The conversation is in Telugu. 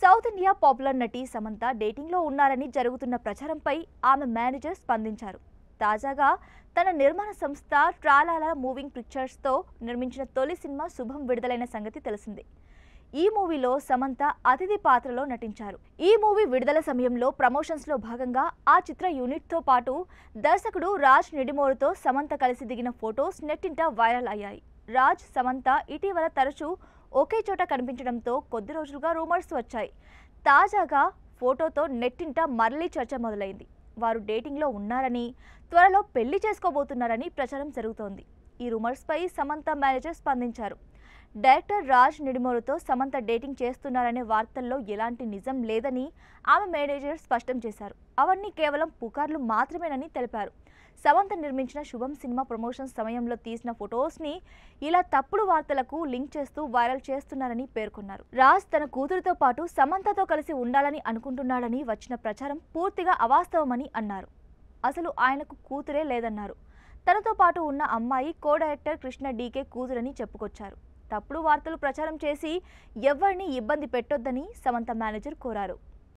సౌత్ ఇండియా పాపులర్ నటి సమంత డేటింగ్లో ఉన్నారని జరుగుతున్న ప్రచారంపై ఆమె మేనేజర్ స్పందించారు. తాజాగా తన నిర్మాణ సంస్థ ట్రాలాలా మూవింగ్ పిక్చర్స్తో నిర్మించిన తొలి సినిమా శుభం విడుదలైన సంగతి తెలిసిందే. ఈ మూవీలో సమంత అతిథి పాత్రలో నటించారు. ఈ మూవీ విడుదల సమయంలో ప్రమోషన్స్లో భాగంగా ఆ చిత్ర యూనిట్తో పాటు దర్శకుడు రాజ్ నిడిమోరుతో సమంత కలిసి దిగిన ఫొటోస్ నెట్టింట వైరల్ అయ్యాయి. రాజ్, సమంత ఇటీవల తరచూ ఒకే చోట కనిపించడంతో కొద్ది రోజులుగా రూమర్స్ వచ్చాయి. తాజాగా ఫోటోతో నెట్టింట మరలీ చర్చ మొదలైంది. వారు డేటింగ్లో ఉన్నారని, త్వరలో పెళ్లి చేసుకోబోతున్నారని ప్రచారం జరుగుతోంది. ఈ రూమర్స్పై సమంత మేనేజర్ స్పందించారు. డైరెక్టర్ రాజ్ నిడిమోరుతో సమంత డేటింగ్ చేస్తున్నారనే వార్తల్లో ఎలాంటి నిజం లేదని ఆమె మేనేజర్ స్పష్టం చేశారు. అవన్నీ కేవలం పుకార్లు మాత్రమేనని తెలిపారు. సమంత నిర్మించిన శుభం సినిమా ప్రమోషన్స్ సమయంలో తీసిన ఫొటోస్ని ఇలా తప్పుడు వార్తలకు లింక్ చేస్తూ వైరల్ చేస్తున్నారని పేర్కొన్నారు. రాజ్ తన కూతురితో పాటు సమంతతో కలిసి ఉండాలని అనుకుంటున్నాడని వచ్చిన ప్రచారం పూర్తిగా అవాస్తవమని అన్నారు. అసలు ఆయనకు కూతురే లేదన్నారు. తనతో పాటు ఉన్న అమ్మాయి కో డైరెక్టర్ కృష్ణ డీకే కూతురని చెప్పుకొచ్చారు. తప్పుడు వార్తలు ప్రచారం చేసి ఎవరిని ఇబ్బంది పెట్టొద్దని సమంత మేనేజర్ కోరారు.